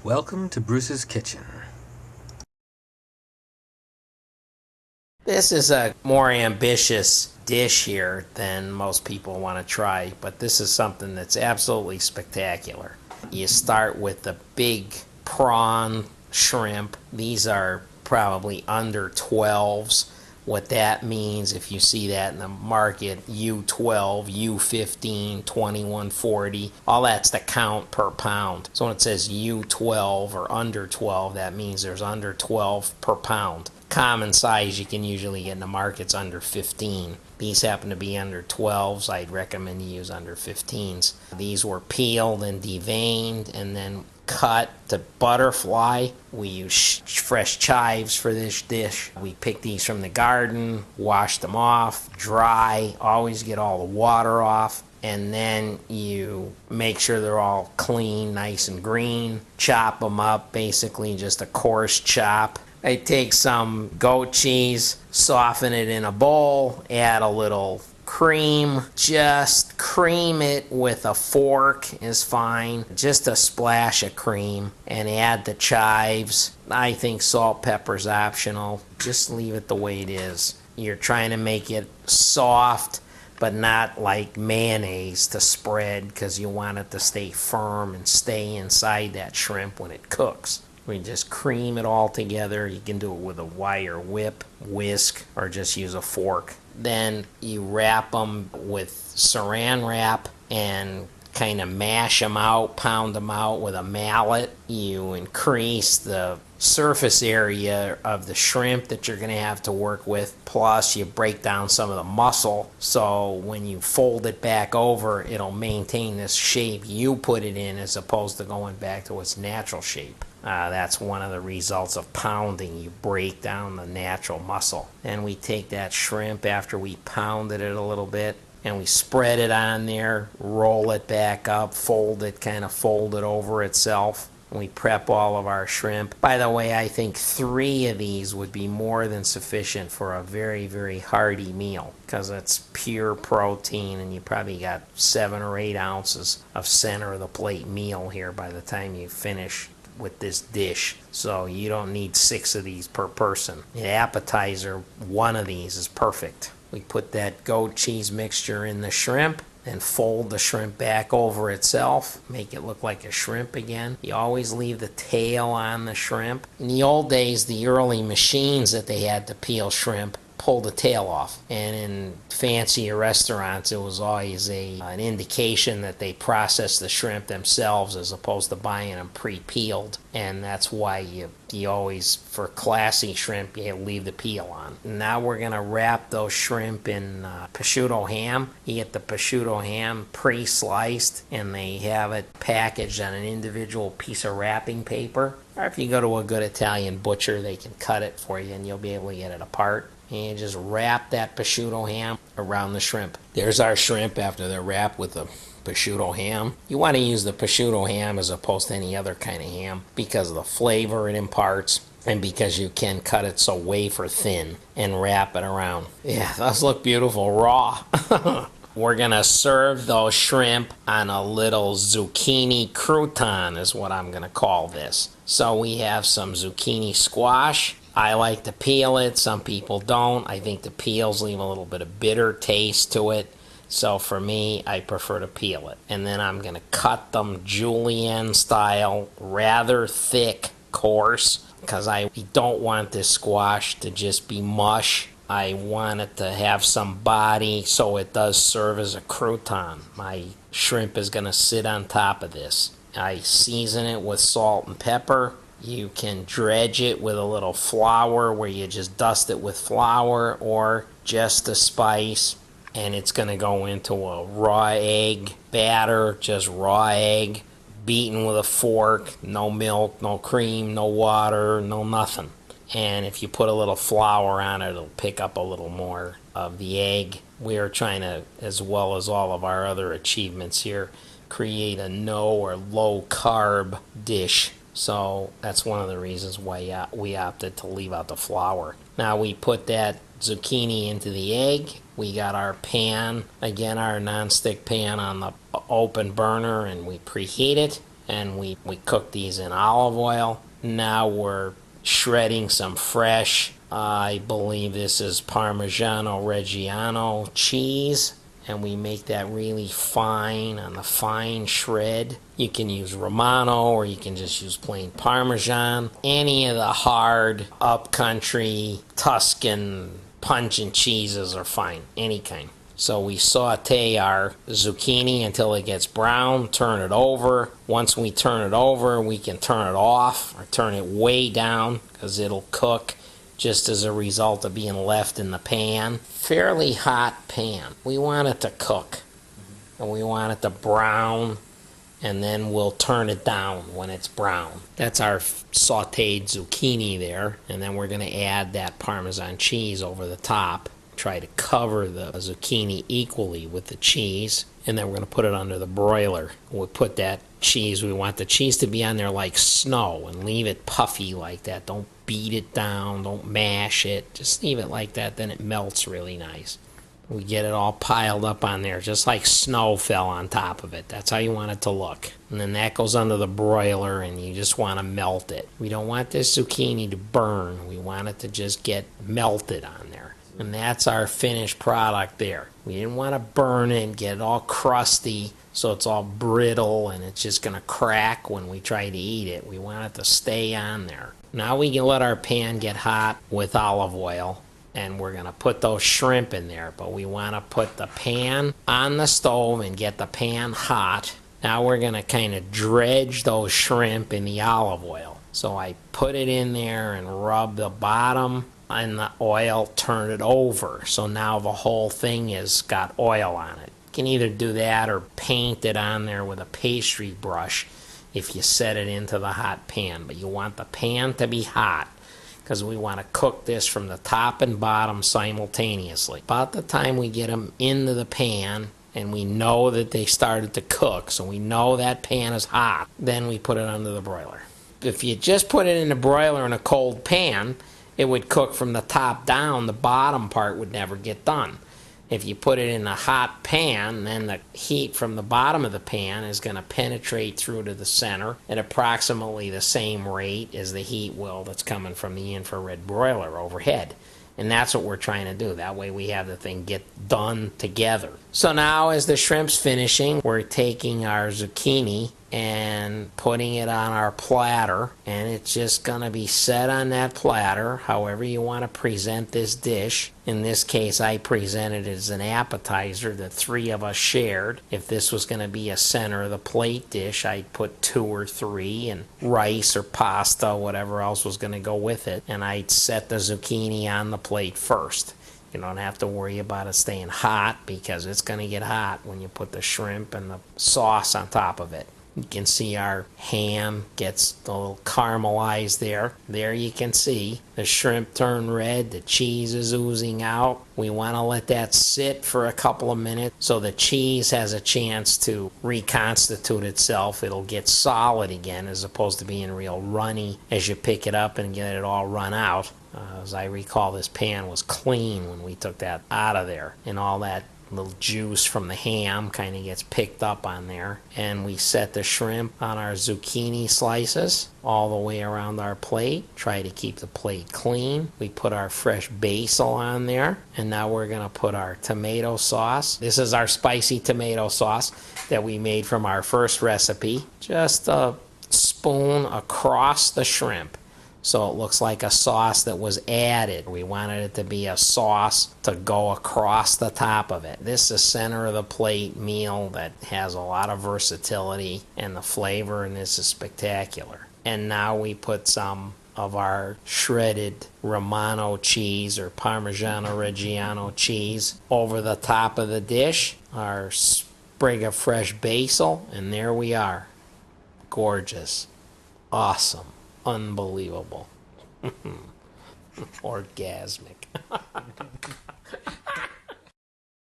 Welcome to Bruce's Kitchen. This is a more ambitious dish here than most people want to try, but this is something that's absolutely spectacular. You start with the big prawn shrimp. These are probably under 12s. What that means, if you see that in the market, U12, U15, 2140, all that's the count per pound. So when it says U12 or under 12, that means there's under 12 per pound. Common size you can usually get in the market's under 15. These happen to be under 12s. I'd recommend you use under 15s. These were peeled and deveined and then cut to butterfly. We use fresh chives for this dish. We pick these from the garden, wash them off, dry, always get all the water off, and then you make sure they're all clean, nice and green. Chop them up, basically just a coarse chop. I take some goat cheese, soften it in a bowl, add a little cream, just cream it with a fork is fine, just a splash of cream, and add the chives. I think salt, pepper's optional. Just leave it the way it is. You're trying to make it soft, but not like mayonnaise to spread, because you want it to stay firm and stay inside that shrimp when it cooks. We just cream it all together. You can do it with a wire whip, whisk, or just use a fork. Then you wrap them with saran wrap and kind of mash them out, pound them out with a mallet. You increase the surface area of the shrimp that you're going to have to work with, plus you break down some of the muscle, so when you fold it back over, it'll maintain this shape you put it in as opposed to going back to its natural shape. That's one of the results of pounding. You break down the natural muscle. And we take that shrimp after we pounded it a little bit, and we spread it on there, roll it back up, fold it, kind of fold it over itself. We prep all of our shrimp. By the way, I think 3 of these would be more than sufficient for a very, very hearty meal, because it's pure protein, and you probably got 7 or 8 ounces of center of the plate meal here by the time you finish with this dish. So you don't need 6 of these per person. The appetizer, 1 of these is perfect. We put that goat cheese mixture in the shrimp and fold the shrimp back over itself, make it look like a shrimp again. You always leave the tail on the shrimp. In the old days, the early machines that they had to peel shrimp pull the tail off, and in fancier restaurants it was always an indication that they processed the shrimp themselves as opposed to buying them pre-peeled, and that's why you always, for classy shrimp, you leave the peel on. Now we're going to wrap those shrimp in prosciutto ham. You get the prosciutto ham pre-sliced, and they have it packaged on an individual piece of wrapping paper, or if you go to a good Italian butcher, they can cut it for you and you'll be able to get it apart. And you just wrap that prosciutto ham around the shrimp. There's our shrimp after they're wrapped with the prosciutto ham. You want to use the prosciutto ham as opposed to any other kind of ham because of the flavor it imparts, and because you can cut it so wafer thin and wrap it around. Yeah, those look beautiful raw. We're going to serve those shrimp on a little zucchini crouton is what I'm going to call this. So we have some zucchini squash. I like to peel it. Some people don't. I think the peels leave a little bit of bitter taste to it. So for me, I prefer to peel it. And then I'm going to cut them julienne style, rather thick, coarse, because I don't want this squash to just be mush. I want it to have some body so it does serve as a crouton. My shrimp is going to sit on top of this. I season it with salt and pepper. You can dredge it with a little flour where you just dust it with flour, or just the spice, and it's going to go into a raw egg batter, just raw egg, beaten with a fork, no milk, no cream, no water, no nothing. And if you put a little flour on it, it'll pick up a little more of the egg. We are trying to, as well as all of our other achievements here, create a no or low carb dish. So that's one of the reasons why we opted to leave out the flour. Now we put that zucchini into the egg. We got our pan, again our nonstick pan on the open burner, and we preheat it. and we cook these in olive oil. Now we're shredding some fresh, I believe this is Parmigiano Reggiano cheese, and we make that really fine on the fine shred. You can use Romano or you can just use plain Parmesan. Any of the hard upcountry Tuscan pungent cheeses are fine, any kind. So we saute our zucchini until it gets brown, turn it over. Once we turn it over, we can turn it off or turn it way down because it'll cook just as a result of being left in the pan. Fairly hot pan. We want it to cook and we want it to brown, and then we'll turn it down when it's brown. That's our sauteed zucchini there, and then we're going to add that Parmesan cheese over the top. Try to cover the zucchini equally with the cheese, and then we're going to put it under the broiler. We'll put that cheese, we want the cheese to be on there like snow and leave it puffy like that. Don't beat it down, don't mash it, just leave it like that, then it melts really nice. We get it all piled up on there just like snow fell on top of it. That's how you want it to look. And then that goes under the broiler and you just want to melt it. We don't want this zucchini to burn, we want it to just get melted on there. And that's our finished product there. We didn't want to burn it and get it all crusty so it's all brittle and it's just going to crack when we try to eat it. We want it to stay on there. Now we can let our pan get hot with olive oil, and we're going to put those shrimp in there. But we want to put the pan on the stove and get the pan hot. Now we're going to kind of dredge those shrimp in the olive oil. So I put it in there and rub the bottom and the oil, turn it over. So now the whole thing has got oil on it. You can either do that or paint it on there with a pastry brush if you set it into the hot pan. But you want the pan to be hot because we want to cook this from the top and bottom simultaneously. About the time we get them into the pan and we know that they started to cook, so we know that pan is hot, then we put it under the broiler. If you just put it in the broiler in a cold pan, it would cook from the top down. The bottom part would never get done. If you put it in a hot pan, then the heat from the bottom of the pan is going to penetrate through to the center at approximately the same rate as the heat will that's coming from the infrared broiler overhead. And that's what we're trying to do. That way we have the thing get done together. So now as the shrimp's finishing, we're taking our zucchini and putting it on our platter, and it's just going to be set on that platter however you want to present this dish. In this case, I presented it as an appetizer that 3 of us shared. If this was going to be a center of the plate dish, I'd put 2 or 3 and rice or pasta, whatever else was going to go with it, and I'd set the zucchini on the plate first. You don't have to worry about it staying hot because it's going to get hot when you put the shrimp and the sauce on top of it. You can see our ham gets a little caramelized there. There you can see the shrimp turn red, the cheese is oozing out. We want to let that sit for a couple of minutes so the cheese has a chance to reconstitute itself. It'll get solid again as opposed to being real runny as you pick it up and get it all run out. As I recall, this pan was clean when we took that out of there, and all that little juice from the ham kind of gets picked up on there. And we set the shrimp on our zucchini slices all the way around our plate. Try to keep the plate clean. We put our fresh basil on there, and now we're going to put our tomato sauce. This is our spicy tomato sauce that we made from our first recipe. Just a spoon across the shrimp, so it looks like a sauce that was added. We wanted it to be a sauce to go across the top of it. This is a center of the plate meal that has a lot of versatility, and the flavor in this is spectacular. And now we put some of our shredded Romano cheese or Parmigiano Reggiano cheese over the top of the dish, our sprig of fresh basil, and there we are. Gorgeous. Awesome. Unbelievable. Orgasmic.